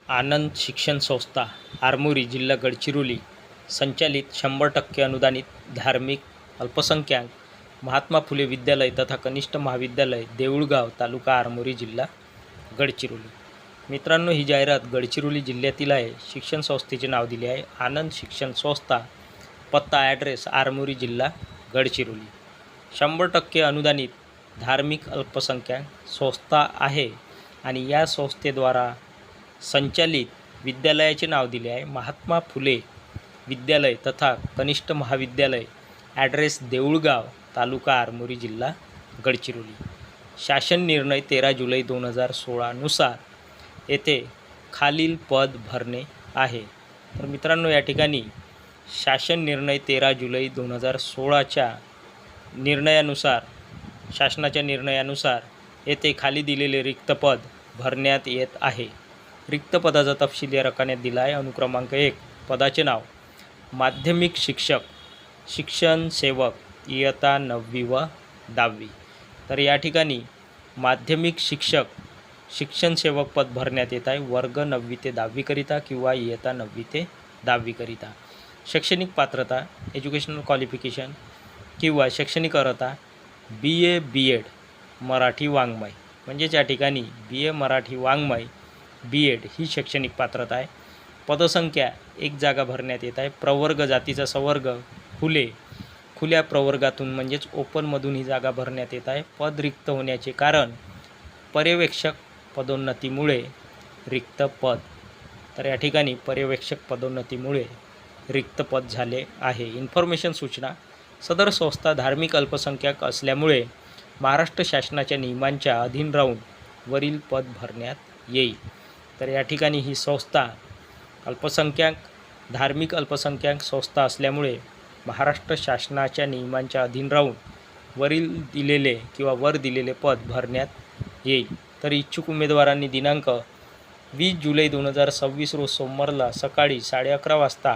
आनंद शिक्षण संस्था आरमोरी जिल्हा गडचिरोली संचालित 100% अनुदानित धार्मिक अल्पसंख्याक महात्मा फुले विद्यालय तथा कनिष्ठ महाविद्यालय देऊळगाव तालुका आरमोरी जिल्हा गडचिरोली। मित्रांनो, ही जाहिरात गडचिरोली जिल्ह्यातील आहे। शिक्षण संस्थेचे नाव दिले आहे आनंद शिक्षण संस्था, पत्ता ॲड्रेस आरमोरी जिल्हा गडचिरोली। 100% अनुदानित धार्मिक अल्पसंख्याक संस्था आहे आणि या संस्थेद्वारा संचालित विद्यालयाचे नाव दिले आहे महात्मा फुले विद्यालय तथा कनिष्ठ महाविद्यालय, ॲड्रेस देऊळगाव तालुका आरमोरी जिल्हा गडचिरोली। शासन निर्णय 13 जुलै 2016 नुसार येथे खालील पद भरणे आहे। तर मित्रांनो, या ठिकाणी शासन निर्णय 13 जुलै 2016च्या निर्णयानुसार, शासनाच्या निर्णयानुसार येथे खाली दिलेले रिक्त पद भरण्यात येत आहे। रिक्त पदाचा तपशील या रकान्यात दिला आहे। अनुक्रमांक 1, पदाचे नाव माध्यमिक शिक्षक, शिक्षण सेवक, इयत्ता 9वी व 10वी। तर या ठिकाणी माध्यमिक शिक्षक, शिक्षण सेवक पद भरण्यात येत आहे वर्ग 9वी ते 10वी करिता किंवा इयत्ता 9वी ते 10वी करिता। शैक्षणिक पात्रता, एज्युकेशनल क्वालिफिकेशन किंवा शैक्षणिक अर्हता BA BEd मराठी वाङ्मय, म्हणजेच या ठिकाणी BA मराठी वाङ्मय BEd ही शैक्षणिक पात्रता आहे। पदसंख्या 1 जागा भरण्यात येत आहे। प्रवर्ग जातीचा संवर्ग खुल्या प्रवर्गातून म्हणजेच ओपनमधून ही जागा भरण्यात येत आहे। पद रिक्त होण्याचे कारण पर्यवेक्षक पदोन्नतीमुळे रिक्त पद। तर या ठिकाणी पर्यवेक्षक पदोन्नतीमुळे रिक्त पद झाले आहे। इन्फॉर्मेशन सूचना, सदर संस्था धार्मिक अल्पसंख्याक असल्यामुळे महाराष्ट्र शासनाच्या नियमांच्या अधीन राहून वरील पद भरण्यात येईल। तर या ठिकाणी ही संस्था धार्मिक अल्पसंख्याक संस्था असल्यामुळे महाराष्ट्र शासनाच्या नियमांच्या अधीन राहून वर दिलेले पद भरण्यात येईल। तर इच्छुक उमेदवारांनी दिनांक 20 जुलै 2026 रोज सोमवारला सकाळी 11:30 वाजता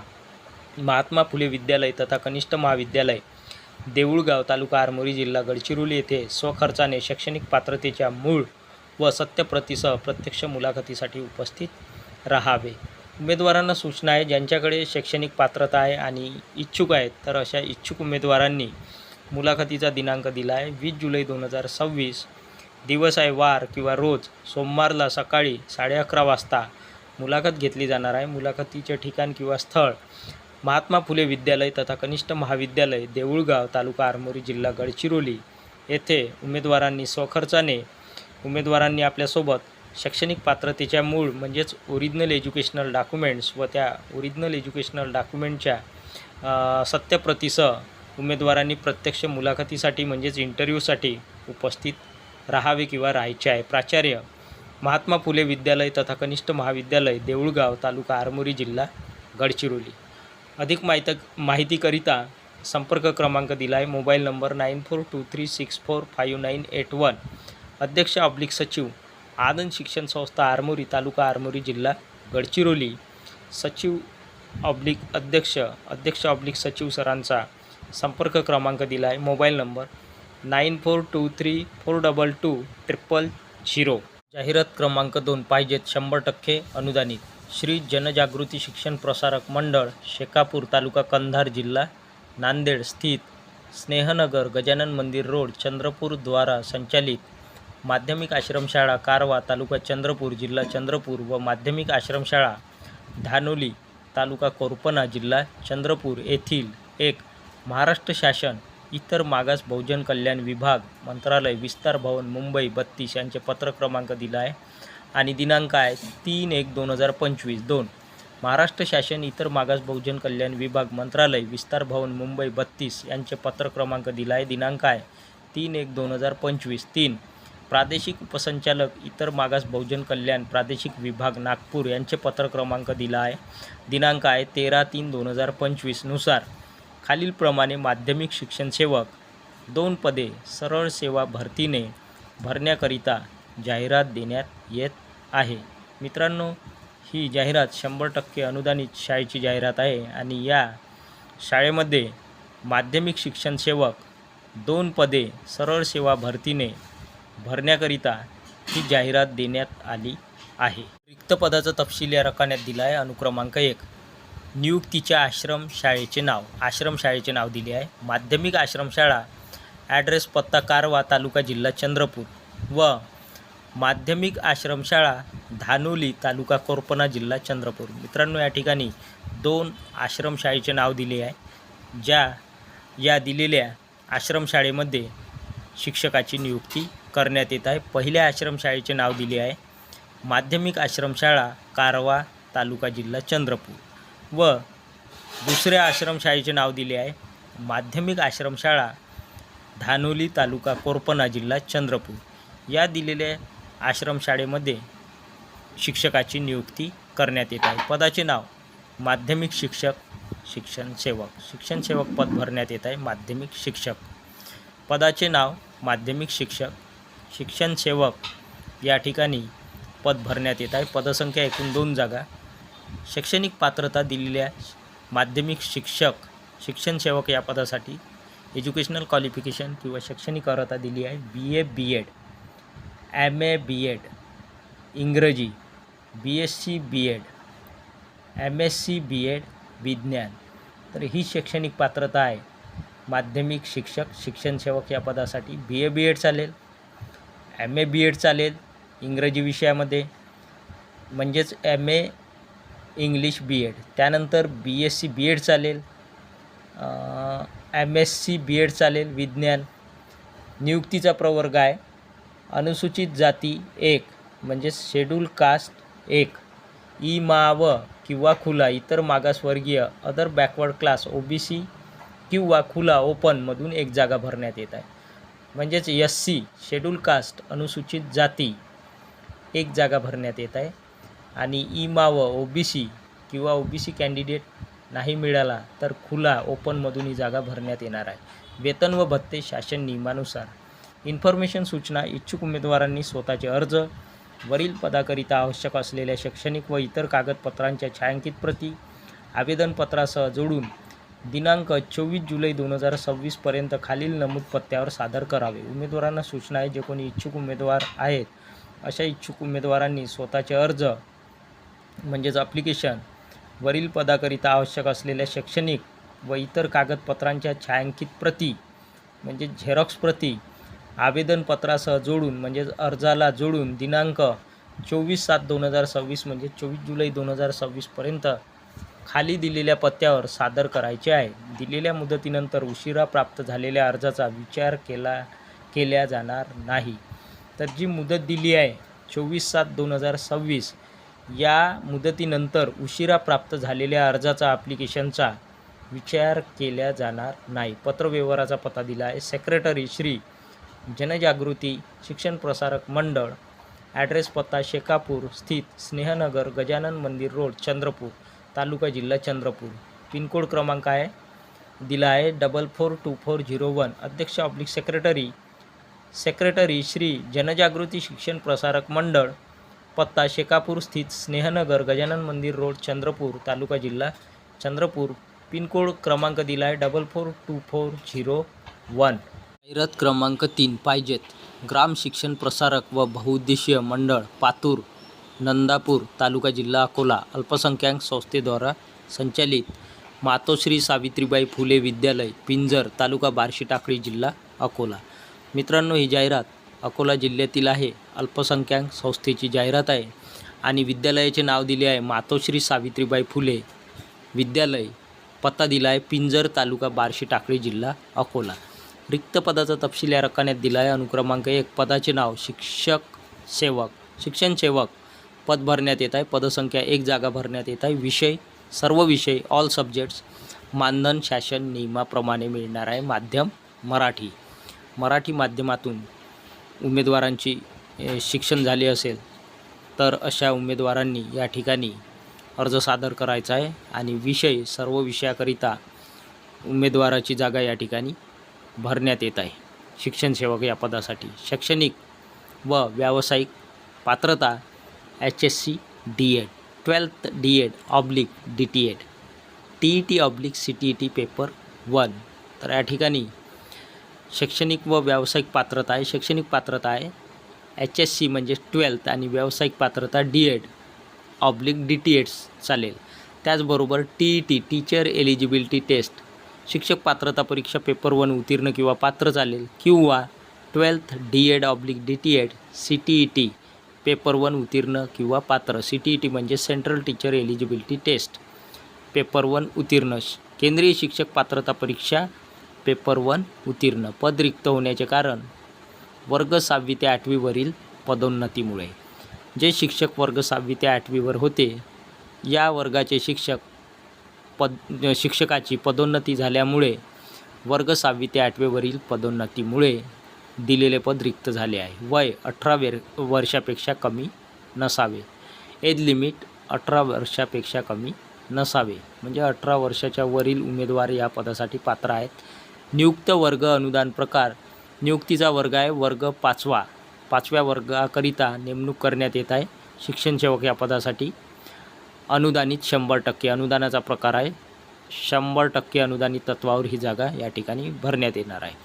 महात्मा फुले विद्यालय तथा कनिष्ठ महाविद्यालय देऊळगाव तालुका आरमोरी जिल्हा गडचिरोली येथे स्वखर्चाने शैक्षणिक पात्रतेच्या मूळ व सत्यप्रतीसह प्रत्यक्ष मुलाखतीसाठी उपस्थित राहावे। उमेदवारांना सूचना आहे, ज्यांच्याकडे शैक्षणिक पात्रता आहे आणि इच्छुक आहेत, तर अशा इच्छुक उमेदवारांनी मुलाखतीचा दिनांक दिला आहे 20 जुलै 2026, दिवस आहे वार किंवा रोज सोमवारला सकाळी 11:30 वाजता मुलाखत घेतली जाणार आहे। मुलाखतीचे ठिकाण किंवा स्थळ महात्मा फुले विद्यालय तथा कनिष्ठ महाविद्यालय देऊळगाव तालुका आरमोरी जिल्हा गडचिरोली येथे उमेदवारांनी आपल्यासोबत शैक्षणिक पात्रतेच्या मूळ म्हणजेच ओरिजिनल एज्युकेशनल डॉक्युमेंट्स व त्या ओरिजिनल एज्युकेशनल डॉक्युमेंटच्या सत्यप्रतीसह उमेदवारांनी प्रत्यक्ष मुलाखतीसाठी म्हणजेच इंटरव्ह्यूसाठी उपस्थित राहावे किंवा राहायचे आहे। प्राचार्य महात्मा फुले विद्यालय तथा कनिष्ठ महाविद्यालय देऊळगाव तालुका आरमोरी जिल्हा गडचिरोली। अधिक माहितीकरिता संपर्क क्रमांक दिला आहे। Mobile number 9423645981। अध्यक्ष / सचिव आनंद शिक्षण संस्था आरमोरी तालुका आरमोरी जिल्हा गडचिरोली। सचिव / अध्यक्ष / सचिव सरांचा संपर्क क्रमांक दिला आहे। Mobile number 9423422000। जाहिरात क्रमांक 2, पाहिजेत 100% अनुदानित श्री जनजागृती शिक्षण प्रसारक मंडळ शेकापूर तालुका कंधार जिल्हा नांदेड स्थित स्नेहनगर गजानन मंदिर रोड चंद्रपूर द्वारा संचालित माध्यमिक आश्रमशाळा कारवा तालुका चंद्रपूर जिल्हा चंद्रपूर व माध्यमिक आश्रमशाळा धानोली तालुका कोरपना जिल्हा चंद्रपूर येथील एक महाराष्ट्र शासन इतर मागास बहुजन कल्याण विभाग मंत्रालय विस्तार भवन मुंबई 32 यांचे पत्र क्रमांक दिला आहे आणि दिनांक आहे 3/1/2025। 2 महाराष्ट्र शासन इतर मागास बहुजन कल्याण विभाग मंत्रालय विस्तार भवन मुंबई 32 यांचे पत्र क्रमांक दिला आहे। दिनांक आहे 3/1/2025। 3 प्रादेशिक उपसंचालक इतर मागास बहुजन कल्याण प्रादेशिक विभाग नागपूर यांचे पत्र क्रमांक दिला आहे। दिनांक आहे 13/3/2025 नुसार खालीलप्रमाणे माध्यमिक शिक्षण सेवक 2 पदे सरळ सेवा भरतीने भरण्याकरिता जाहिरात देण्यात येत आहे। मित्रांनो, ही जाहिरात 100% अनुदानित शाळेची जाहिरात आहे आणि या शाळेमध्ये माध्यमिक शिक्षण सेवक 2 पदे सरळ सेवा भरतीने भरण्याकरिता ही जाहिरात देण्यात आली आहे. रिक्त पदाचा तपशील या रकान्यात दिला आहे. अनुक्रमांक 1. नियुक्तीच्या आश्रमशाळेचे नाव. आश्रमशाळेचे नाव दिले आहे. माध्यमिक आश्रमशाळा, ॲड्रेस पत्ता कारवा, तालुका जिल्हा चंद्रपूर व माध्यमिक आश्रमशाळा धानोली, तालुका कोरपना, जिल्हा चंद्रपूर. मित्रांनो, या ठिकाणी 2 आश्रमशाळेचे नाव दिले आहे. या दिलेल्या आश्रमशाळेमध्ये शिक्षकाची नियुक्ती करण्यात येत आहे. पहिल्या आश्रमशाळेचे नाव दिले आहे माध्यमिक आश्रमशाळा कारवा, तालुका जिल्हा चंद्रपूर व दुसऱ्या आश्रमशाळेचे नाव दिले आहे माध्यमिक आश्रमशाळा धानोली, तालुका कोरपना, जिल्हा चंद्रपूर. या दिलेल्या आश्रमशाळेमध्ये शिक्षकाची नियुक्ती करण्यात येत आहे. पदाचे नाव माध्यमिक शिक्षक, शिक्षण सेवक. शिक्षण सेवक पद भरण्यात येत आहे. माध्यमिक शिक्षक पदाचे नाव माध्यमिक शिक्षक, शिक्षण सेवक या ठिकाणी पद भरण्यात येत आहे. पदसंख्या एकूण 2 जागा. शैक्षणिक पात्रता दिलेल्या माध्यमिक शिक्षक, शिक्षण सेवक या पदासाठी एज्युकेशनल क्वालिफिकेशन किंवा शैक्षणिक अर्हता दिली आहे BA BEd, MA BEd इंग्रजी, BSc BEd, MSc BEd विज्ञान. तर ही शैक्षणिक पात्रता आहे माध्यमिक शिक्षक, शिक्षण सेवक या पदासाठी. BA BEd चालेल, MA BEd चालेल इंग्रजी विषयामध्ये, म्हणजेच MA इंग्लिश BEd. त्यानंतर BSc BEd चालेल, MSc BEd चालेल विज्ञान. नियुक्तीचा प्रवर्ग आहे अनुसूचित जाती 1 म्हणजेच शेड्यूल कास्ट 1, इमाव किंवा खुला इतर मागासवर्गीय अदर बॅकवर्ड क्लास OBC किंवा खुला ओपनमधून 1 जागा भरण्यात येत आहे. म्हणजेच SC शेड्यूल कास्ट अनुसूचित जाती 1 जागा भरण्यात येत आहे आणि इमाव OBC किंवा OBC कॅन्डिडेट नाही मिळाला तर खुला ओपनमधून ही जागा भरण्यात येणार आहे. वेतन व भत्ते शासन नियमानुसार. इन्फॉर्मेशन सूचना. इच्छुक उमेदवारांनी स्वतःचे अर्ज, वरील पदाकरिता आवश्यक असलेल्या शैक्षणिक व इतर कागदपत्रांच्या छायांकित प्रती आवेदनपत्रासह जोडून दिनांक 24 जुलै 2026 पर्यंत खालील नमूद पत्त्यावर सादर करावे. उमेदवारांना सूचना आहे, जे कोणी इच्छुक उमेदवार आहेत अशा इच्छुक उमेदवारांनी स्वतःचे अर्ज म्हणजेच ॲप्लिकेशन, वरील पदाकरिता आवश्यक असलेल्या शैक्षणिक व इतर कागदपत्रांच्या छायांकित प्रती म्हणजे झेरॉक्स प्रती आवेदनपत्रासह जोडून म्हणजेच अर्जाला जोडून दिनांक 24/7/2026 म्हणजे 24 जुलै 2026 पर्यंत खाली दिलेल्या पत्त्यावर सादर करायचे आहे. दिलेल्या मुदतीनंतर उशिरा प्राप्त झालेल्या अर्जाचा विचार केल्या जाणार नाही. तर जी मुदत दिली आहे 24/7/2026 या मुदतीनंतर उशिरा प्राप्त झालेल्या अर्जाचा ॲप्लिकेशनचा विचार केला जाणार नाही. पत्रव्यवहाराचा पत्ता दिला आहे सेक्रेटरी श्री जनजागृती शिक्षण प्रसारक मंडळ, ॲड्रेस पत्ता शेकापूर स्थित स्नेहनगर, गजानन मंदिर रोड, चंद्रपूर, तालुका जिल्हा चंद्रपूर. पिनकोड क्रमांक आहे दिला आहे 442401. अध्यक्ष / सेक्रेटरी श्री जनजागृती शिक्षण प्रसारक मंडळ, पत्ता शेकापूर स्थित स्नेहनगर, गजानन मंदिर रोड, चंद्रपूर, तालुका जिल्हा चंद्रपूर. पिनकोड क्रमांक दिला आहे 442401. जाहिरात क्रमांक 3 पाहिजेत. ग्राम शिक्षण प्रसारक व बहुउद्देशीय मंडळ, पातूर, नंदापूर, तालुका जिल्हा अकोला. अल्पसंख्याक संस्थेद्वारा संचालित मातोश्री सावित्रीबाई फुले विद्यालय, पिंजर, तालुका बार्शी टाकळी, जिल्हा अकोला. मित्रांनो, ही जाहिरात अकोला जिल्ह्यातील आहे. अल्पसंख्याक संस्थेची जाहिरात आहे आणि विद्यालयाचे नाव दिले आहे मातोश्री सावित्रीबाई फुले विद्यालय. पत्ता दिला आहे पिंजर, तालुका बार्शी टाकळी, जिल्हा अकोला. रिक्त पदाचा तपशील या रकान्यात दिला आहे. अनुक्रमांक 1. पदाचे नाव शिक्षक सेवक, शिक्षण सेवक पद भरण्यात येत आहे. पदसंख्या 1 जागा भरण्यात येत आहे. विषय सर्व विषय ऑल सब्जेक्ट्स. मानधन शासन नियमाप्रमाणे मिळणार आहे. माध्यम मराठी. मराठी माध्यमातून उमेदवारांची शिक्षण झाले असेल तर अशा उमेदवारांनी या ठिकाणी अर्ज सादर करायचा आहे आणि विषय सर्व विषयाकरिता उमेदवाराची जागा या ठिकाणी भरण्यात येत आहे शिक्षण सेवक या पदासाठी. शैक्षणिक व व्यावसायिक पात्रता HSC DEd, 12th DEd / DTEd, TET / CTET paper 1. तर या ठिकाणी शैक्षणिक व व्यावसायिक पात्रता आहे. शैक्षणिक पात्रता आहे HSC म्हणजे 12th आणि व्यावसायिक पात्रता DED/DTED चालेल. त्याचबरोबर TET टीचर एलिजिबिलिटी टेस्ट शिक्षक पात्रता परीक्षा पेपर 1 उत्तीर्ण किंवा पात्र चालेल, किंवा 12th DED/DTED CTET पेपर 1 उत्तीर्ण किंवा पात्र. CTET म्हणजे central teacher eligibility test paper 1 उत्तीर्ण. केंद्रीय शिक्षक पात्रता परीक्षा पेपर 1 उत्तीर्ण. पद रिक्त होण्याचे कारण वर्ग 6वी ते 8वी वरील पदोन्नतीमुळे. जे शिक्षक वर्ग 6वी ते 8वी वर होते या वर्गाचे शिक्षकाची पदोन्नती झाल्यामुळे वर्ग 6वी ते 8वी वरील पदोन्नतीमुळे दिलेले पद रिक्त झाले आहे. वय 18 वर्षापेक्षा कमी नसावे. एज लिमिट 18 वर्षापेक्षा कमी नसावे. म्हणजे 18 वर्षाच्या वरील उमेदवार या पदासाठी पात्र आहेत. नियुक्त वर्ग अनुदान प्रकार नियुक्तीचा वर्ग आहे वर्ग 5वा. 5व्या वर्गाकरिता नेमणूक करण्यात येत आहे. शिक्षण सेवक या पदासाठी अनुदानित 100% अनुदानाचा प्रकार आहे. 100% अनुदानित तत्वावर ही जागा या ठिकाणी भरण्यात येणार आहे.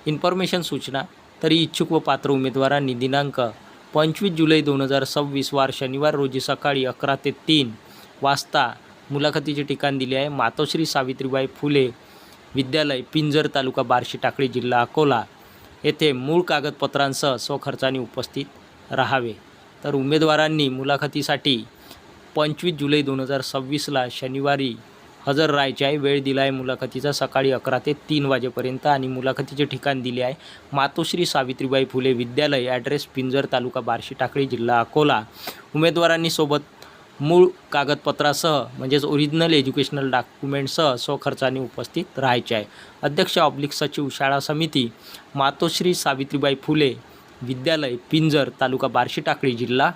इन्फॉर्मेशन सूचना. तरी इच्छुक व पात्र उमेदवारांनी दिनांक 25 जुलै 2026 वार शनिवार रोजी सकाळी 11 ते 3 वाजता मुलाखतीचे ठिकाण दिले आहे. मातोश्री सावित्रीबाई फुले विद्यालय, पिंजर, तालुका बार्शी टाकळी, जिल्हा अकोला येथे मूळ कागदपत्रांसह स्वखर्चाने उपस्थित राहावे. तर उमेदवारांनी मुलाखतीसाठी 25 जुलै 2026ला शनिवारी हजर राहायचे आहे. वेळ दिला आहे मुलाखतीचा सकाळी 11 ते 3 वाजेपर्यंत आणि मुलाखतीचे ठिकाण दिले आहे मातोश्री सावित्रीबाई फुले विद्यालय, ॲड्रेस पिंजर, तालुका बार्शी टाकळी, जिल्हा अकोला. उमेदवारांनी सोबत मूळ कागदपत्रासह म्हणजेच ओरिजिनल एज्युकेशनल डॉक्युमेंटसह स्वखर्चाने उपस्थित राहायचे आहे. अध्यक्ष सचिव शाळा समिती मातोश्री सावित्रीबाई फुले विद्यालय, पिंजर, तालुका बार्शी टाकळी, जिल्हा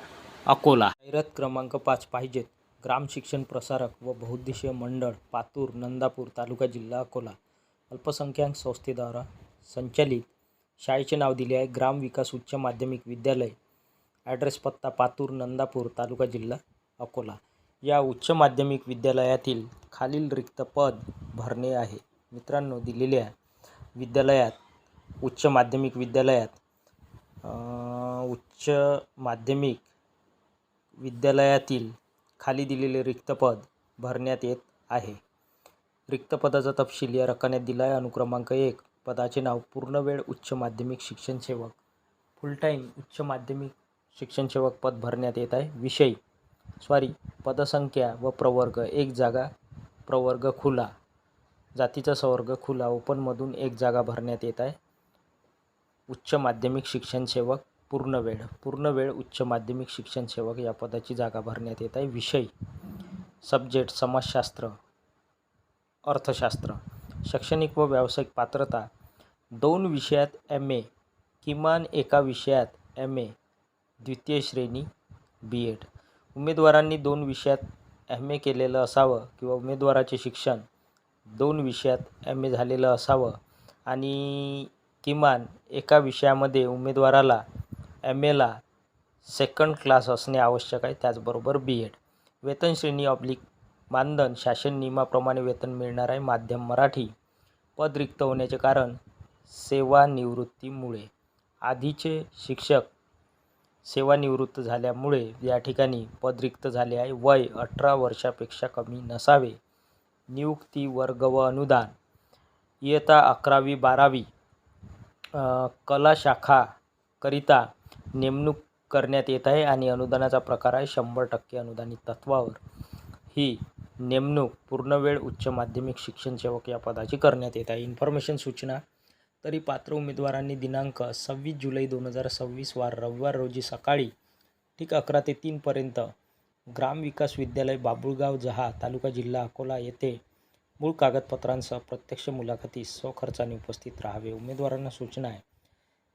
अकोला. जाहिरात क्रमांक 5 पाहिजेत. ग्राम शिक्षण प्रसारक व बहुउद्देशीय मंडळ, पातूर, नंदापूर तालुका, जिल्हा अकोला. अल्पसंख्याक संस्थेद्वारा संचालित शाळेचे नाव दिले आहे ग्राम विकास उच्च माध्यमिक विद्यालय. ॲड्रेस पत्ता पातूर, नंदापूर तालुका, जिल्हा अकोला. या उच्च माध्यमिक विद्यालयातील खालील रिक्त पद भरणे आहे. मित्रांनो, दिलेल्या उच्च माध्यमिक विद्यालयातील खाली दिलेले रिक्त पद भरण्यात येत आहे. रिक्त पदाचा तपशील या रकान्यात दिला आहे. अनुक्रमांक 1 पदाचे नाव पूर्णवेळ उच्च माध्यमिक शिक्षण सेवक, फुल टाईम उच्च माध्यमिक शिक्षण सेवक पद भरण्यात येत आहे. पदसंख्या व प्रवर्ग 1 जागा, प्रवर्ग खुला, जातीचा संवर्ग खुला, ओपनमधून 1 जागा भरण्यात येत आहे. उच्च माध्यमिक शिक्षण सेवक पूर्णवेळ उच्च माध्यमिक शिक्षण सेवक या पदाची जागा भरण्यात येत आहे. विषय सब्जेक्ट समाजशास्त्र, अर्थशास्त्र. शैक्षणिक व व्यावसायिक पात्रता 2 विषयात MA, किमान एका विषयात MA, द्वितीय श्रेणी B.Ed. उमेदवारांनी 2 विषयात MA केलेलं असावं किंवा उमेदवाराचे शिक्षण 2 विषयात MA झालेलं असावं आणि किमान एका विषयामध्ये उमेदवाराला MAला सेकंड क्लास असणे आवश्यक आहे. त्याचबरोबर B.Ed. वेतन श्रेणी मानधन शासन नियमाप्रमाणे वेतन मिळणार आहे. माध्यम मराठी. पद रिक्त होण्याचे कारण सेवानिवृत्तीमुळे. आधीचे शिक्षक सेवानिवृत्त झाल्यामुळे या ठिकाणी पद रिक्त झाले आहे. वय 18 वर्षापेक्षा कमी नसावे. नियुक्ती वर्ग व अनुदान इयत्ता 11वी 12वी कला शाखाकरिता नेमणूक करण्यात येत आहे आणि अनुदानाचा प्रकार आहे 100% अनुदानित तत्वावर ही नेमणूक पूर्णवेळ उच्च माध्यमिक शिक्षण सेवक या पदाची करण्यात येत आहे. इन्फॉर्मेशन सूचना. तरी पात्र उमेदवारांनी दिनांक 26 जुलै 2026 वार रविवार रोजी सकाळी ठीक 11 ते 3 पर्यंत ग्रामविकास विद्यालय, बाबुळगाव जहा, तालुका, जिल्हा अकोला येथे मूळ कागदपत्रांसह प्रत्यक्ष मुलाखतीस स्वखर्चाने उपस्थित राहावे. उमेदवारांना सूचना आहे.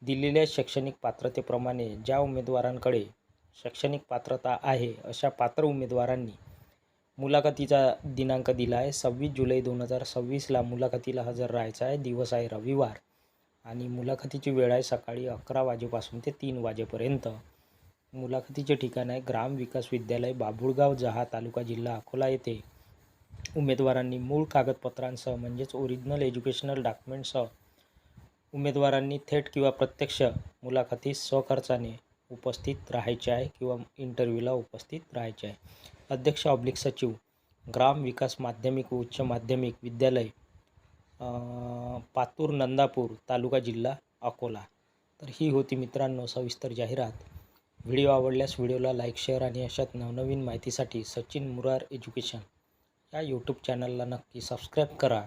दिलेल्या शैक्षणिक पात्रतेप्रमाणे ज्या उमेदवारांकडे शैक्षणिक पात्रता आहे अशा पात्र उमेदवारांनी मुलाखतीचा दिनांक दिला आहे 26 जुलै 2026ला मुलाखतीला हजर राहायचं आहे. दिवस आहे रविवार आणि मुलाखतीची वेळ आहे सकाळी 11 वाजेपासून ते 3 वाजेपर्यंत. मुलाखतीचे ठिकाण आहे ग्राम विकास विद्यालय, बाबुळगाव जहा, तालुका, जिल्हा अकोला येथे. उमेदवारांनी मूळ कागदपत्रांसह म्हणजेच ओरिजिनल एज्युकेशनल डॉक्युमेंटसह उमेदवारांनी थेट किंवा प्रत्यक्ष मुलाखतीस स्वखर्चाने उपस्थित राहायचे आहे किंवा इंटरव्ह्यूला उपस्थित राहायचे आहे. अध्यक्ष / सचिव ग्राम विकास माध्यमिक व उच्च माध्यमिक विद्यालय पातूर नंदापूर तालुका जिल्हा अकोला. तर ही होती मित्रांनो सविस्तर जाहिरात. व्हिडिओ आवडल्यास व्हिडिओला लाईक, शेअर आणि अशाच नवनवीन माहितीसाठी सचिन मुरार एज्युकेशन या यूट्यूब चॅनलला नक्की सबस्क्राईब करा.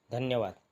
धन्यवाद.